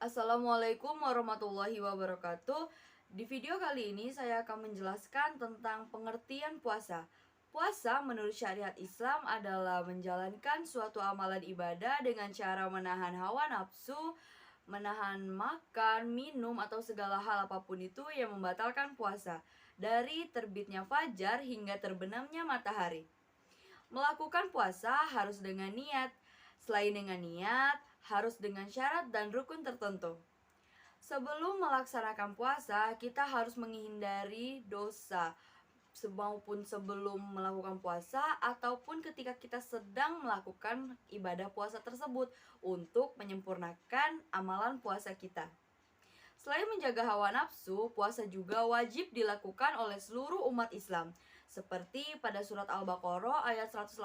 Assalamualaikum warahmatullahi wabarakatuh. Di video kali ini saya akan menjelaskan tentang pengertian puasa. Puasa menurut syariat Islam adalah menjalankan suatu amalan ibadah dengan cara menahan hawa nafsu, menahan makan, minum, atau segala hal apapun itu yang membatalkan puasa, dari terbitnya fajar hingga terbenamnya matahari. Melakukan puasa harus dengan niat. Selain dengan niat, harus dengan syarat dan rukun tertentu. Sebelum melaksanakan puasa, kita harus menghindari dosa, maupun sebelum melakukan puasa ataupun ketika kita sedang melakukan ibadah puasa tersebut untuk menyempurnakan amalan puasa kita. Selain menjaga hawa nafsu, puasa juga wajib dilakukan oleh seluruh umat Islam, seperti pada surat Al-Baqarah ayat 183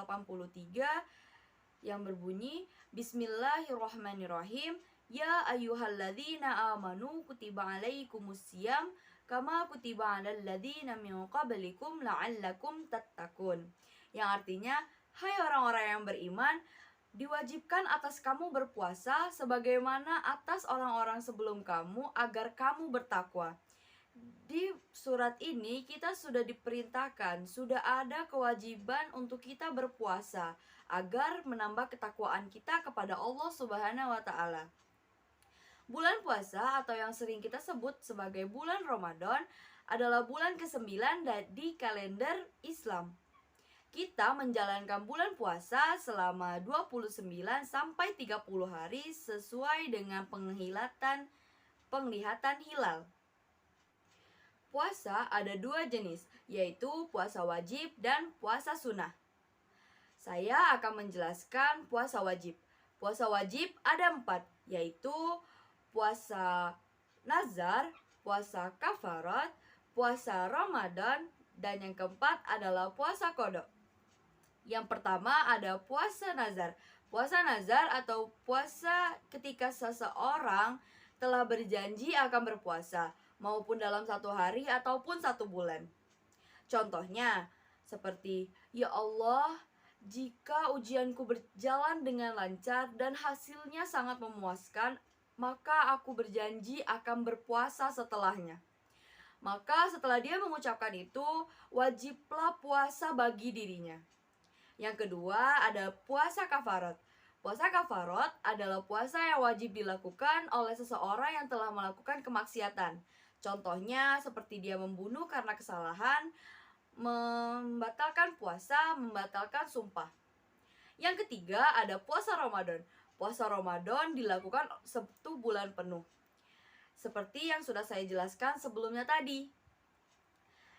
yang berbunyi, Bismillahirrahmanirrahim, Ya ayyuhalladzina amanu kutiba alaikumusiyam kama kutiba alal ladzina min qablikum la'allakum tattaqun. Yang artinya, hai orang-orang yang beriman, diwajibkan atas kamu berpuasa sebagaimana atas orang-orang sebelum kamu agar kamu bertakwa. Di surat ini kita sudah diperintahkan, sudah ada kewajiban untuk kita berpuasa agar menambah ketakwaan kita kepada Allah Subhanahu wa taala. Bulan puasa atau yang sering kita sebut sebagai bulan Ramadan adalah bulan ke-9 di kalender Islam. Kita menjalankan bulan puasa selama 29 sampai 30 hari sesuai dengan penglihatan hilal. Puasa ada dua jenis, yaitu puasa wajib dan puasa sunnah. Saya akan menjelaskan puasa wajib. Puasa wajib ada 4, yaitu puasa nazar, puasa kafarat, puasa Ramadan, dan yang keempat adalah puasa qada. Yang pertama ada puasa nazar. Puasa nazar atau puasa ketika seseorang telah berjanji akan berpuasa, maupun dalam 1 hari ataupun 1 bulan. Contohnya, seperti, Ya Allah, jika ujianku berjalan dengan lancar dan hasilnya sangat memuaskan, maka aku berjanji akan berpuasa setelahnya. Maka setelah dia mengucapkan itu, wajiblah puasa bagi dirinya. Yang kedua ada puasa kafarat. Puasa kafarat adalah puasa yang wajib dilakukan oleh seseorang yang telah melakukan kemaksiatan. Contohnya seperti dia membunuh karena kesalahan, membatalkan puasa, membatalkan sumpah. Yang ketiga ada puasa Ramadan. Puasa Ramadan dilakukan 1 bulan penuh, seperti yang sudah saya jelaskan sebelumnya tadi.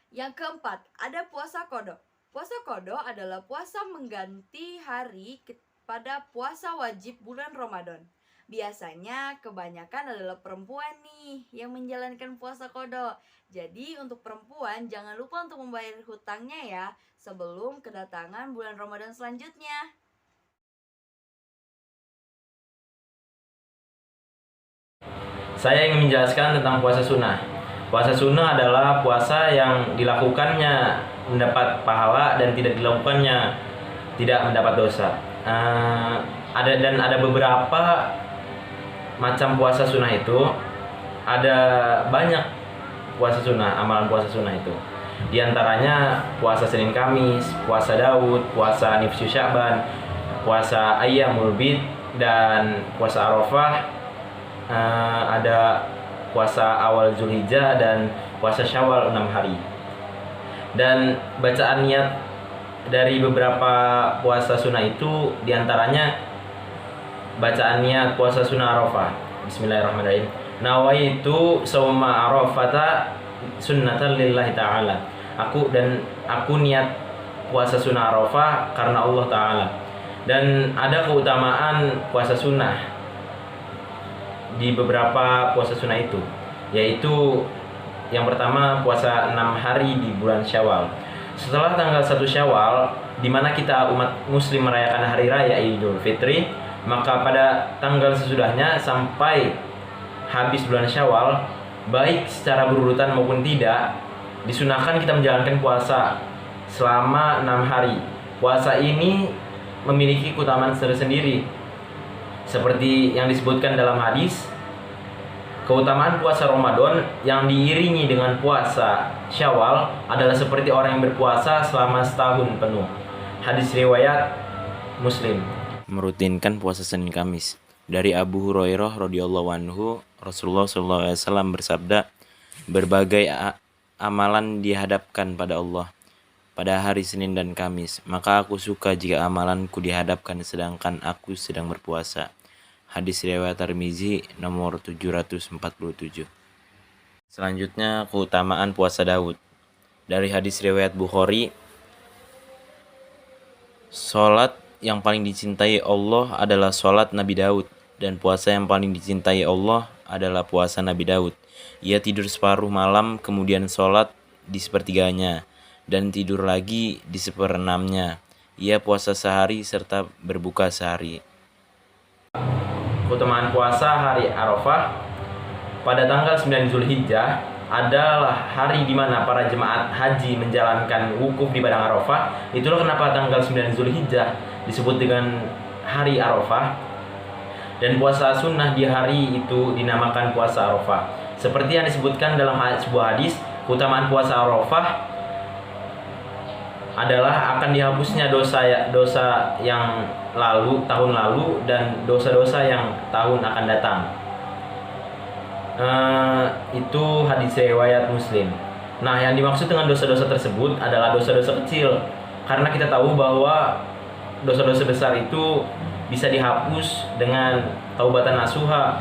Yang keempat, ada puasa qada. Puasa qada adalah puasa mengganti hari pada puasa wajib bulan Ramadan. Biasanya kebanyakan adalah perempuan nih yang menjalankan puasa qada. Jadi untuk perempuan jangan lupa untuk membayar hutangnya ya sebelum kedatangan bulan Ramadan selanjutnya. Saya ingin menjelaskan tentang puasa sunnah. Puasa sunnah adalah puasa yang dilakukannya mendapat pahala dan tidak dilakukannya tidak mendapat dosa. Ada beberapa macam puasa sunnah itu. Ada banyak puasa sunnah, amalan puasa sunnah itu. Di antaranya puasa Senin Kamis, puasa Daud, puasa Nifsu Sya'ban, puasa Ayyamul Bid, dan puasa Arafah. Ada puasa awal Zulhijjah dan puasa Syawal 6 hari. Dan bacaan niat dari beberapa puasa sunnah itu diantaranya bacaan niat puasa sunnah Arafah. Bismillahirrahmanirrahim. Nawaitu shauma Arafata sunnatan lillahi ta'ala. Aku niat puasa sunnah Arafah karena Allah Ta'ala. Dan ada keutamaan puasa sunnah di beberapa puasa sunnah itu, yaitu yang pertama puasa 6 hari di bulan Syawal. Setelah tanggal 1 Syawal, di mana kita umat muslim merayakan hari raya Idul Fitri, maka pada tanggal sesudahnya sampai habis bulan Syawal, baik secara berurutan maupun tidak, disunahkan kita menjalankan puasa selama 6 hari. Puasa ini memiliki keutamaan tersendiri, seperti yang disebutkan dalam hadis. Keutamaan puasa Ramadan yang diiringi dengan puasa Syawal adalah seperti orang yang berpuasa selama setahun penuh. Hadis riwayat Muslim. Merutinkan puasa Senin Kamis. Dari Abu Hurairah radhiyallahu anhu, Rasulullah SAW bersabda, berbagai amalan dihadapkan pada Allah pada hari Senin dan Kamis, maka aku suka jika amalanku dihadapkan sedangkan aku sedang berpuasa. Hadis riwayat Tirmizi nomor 747. Selanjutnya, keutamaan puasa Daud. Dari hadis riwayat Bukhari, salat yang paling dicintai Allah adalah salat Nabi Daud, dan puasa yang paling dicintai Allah adalah puasa Nabi Daud. Ia tidur separuh malam, kemudian salat di sepertiganya, dan tidur lagi di seperenamnya. Ia puasa sehari serta berbuka sehari. Keutamaan puasa hari Arafah pada tanggal 9 Zulhijjah adalah hari di mana para jemaat haji menjalankan wukuf di padang Arafah. Itulah kenapa tanggal 9 Zulhijjah disebut dengan hari Arafah. Dan puasa sunnah di hari itu dinamakan puasa Arafah. Seperti yang disebutkan dalam sebuah hadis, keutamaan puasa Arafah adalah akan dihapusnya dosa yang lalu, tahun lalu, dan dosa-dosa yang tahun akan datang. Itu hadis riwayat Muslim. Nah, yang dimaksud dengan dosa-dosa tersebut adalah dosa-dosa kecil, karena kita tahu bahwa dosa-dosa besar itu bisa dihapus dengan taubatan nasuha.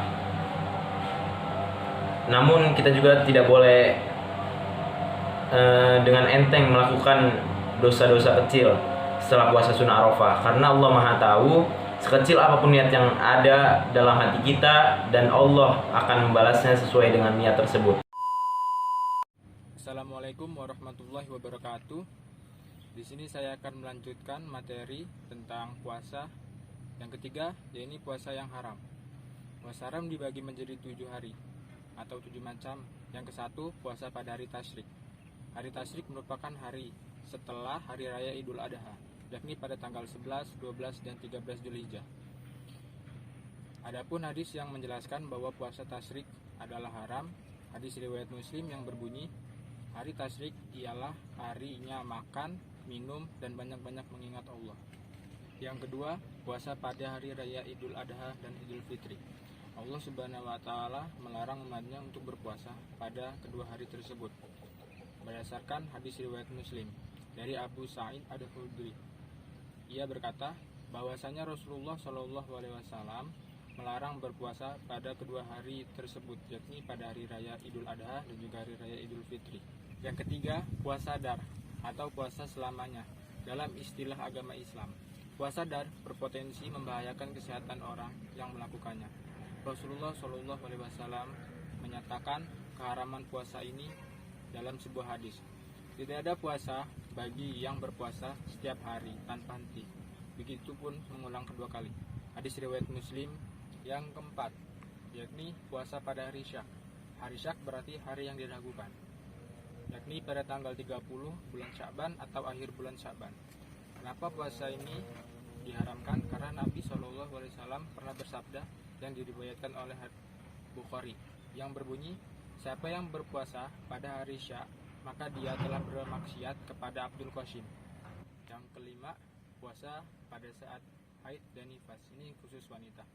Namun kita juga tidak boleh dengan enteng melakukan dosa-dosa kecil setelah puasa sunnah Arafah, karena Allah Maha tahu sekecil apapun niat yang ada dalam hati kita, dan Allah akan membalasnya sesuai dengan niat tersebut. Assalamualaikum warahmatullahi wabarakatuh. Di sini saya akan melanjutkan materi tentang puasa yang ketiga, yaitu puasa yang haram. Puasa haram dibagi menjadi 7 hari atau 7 macam. Yang ke-1, puasa pada hari tasyrik. Hari tasyrik merupakan hari setelah hari raya Idul Adha, yakni pada tanggal 11, 12, dan 13 Zulhijjah. Adapun hadis yang menjelaskan bahwa puasa tasyrik adalah haram, hadis riwayat Muslim yang berbunyi, hari tasyrik ialah harinya makan, minum, dan banyak-banyak mengingat Allah. Yang kedua, puasa pada hari raya Idul Adha dan Idul Fitri. Allah Subhanahu wa Ta'ala melarang umatnya untuk berpuasa pada kedua hari tersebut, berdasarkan hadis riwayat Muslim dari Abu Sa'id Al-Khudri. Ia berkata bahwasanya Rasulullah Shallallahu Alaihi Wasallam melarang berpuasa pada kedua hari tersebut, yakni pada hari raya Idul Adha dan juga hari raya Idul Fitri. Yang ketiga, puasa dar atau puasa selamanya dalam istilah agama Islam. Puasa dar berpotensi membahayakan kesehatan orang yang melakukannya. Rasulullah Shallallahu Alaihi Wasallam menyatakan keharaman puasa ini dalam sebuah hadis. Tidak ada puasa bagi yang berpuasa setiap hari tanpa henti, begitupun mengulang kedua kali. Hadis riwayat Muslim. Yang keempat, yakni puasa pada hari Syak. Hari Syak berarti hari yang diragukan, yakni pada tanggal 30 bulan Sya'ban atau akhir bulan Sya'ban. Kenapa puasa ini diharamkan? Karena Nabi SAW pernah bersabda yang diriwayatkan oleh Bukhari yang berbunyi, siapa yang berpuasa pada hari Syak, maka dia telah bermaksiat kepada Abdul Qasim. Yang kelima, puasa pada saat haid dan nifas. Ini khusus wanita.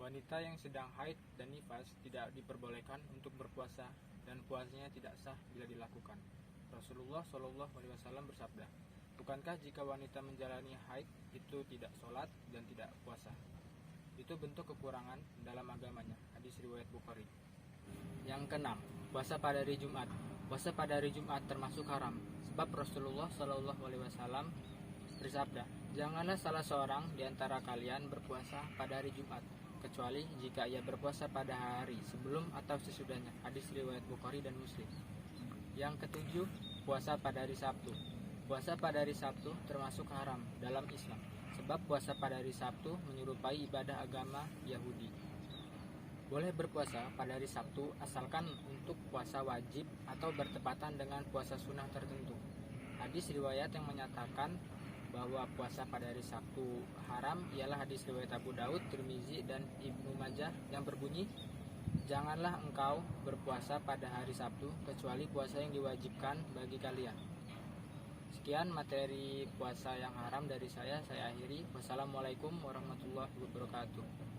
Wanita yang sedang haid dan nifas tidak diperbolehkan untuk berpuasa dan puasanya tidak sah bila dilakukan. Rasulullah SAW bersabda, bukankah jika wanita menjalani haid itu tidak sholat dan tidak puasa? Itu bentuk kekurangan dalam agamanya. Hadis riwayat Bukhari. Yang keenam, puasa pada hari Jumat. Puasa pada hari Jumat termasuk haram, sebab Rasulullah SAW bersabda, janganlah salah seorang di antara kalian berpuasa pada hari Jumat, kecuali jika ia berpuasa pada hari sebelum atau sesudahnya. Hadis riwayat Bukhari dan Muslim. Yang ketujuh, puasa pada hari Sabtu. Puasa pada hari Sabtu termasuk haram dalam Islam, sebab puasa pada hari Sabtu menyerupai ibadah agama Yahudi. Boleh berpuasa pada hari Sabtu asalkan untuk puasa wajib atau bertepatan dengan puasa sunnah tertentu. Hadis riwayat yang menyatakan bahwa puasa pada hari Sabtu haram ialah hadis riwayat Abu Daud, Tirmizi, dan Ibnu Majah yang berbunyi, "Janganlah engkau berpuasa pada hari Sabtu kecuali puasa yang diwajibkan bagi kalian." Sekian materi puasa yang haram dari saya akhiri. Wassalamualaikum warahmatullahi wabarakatuh.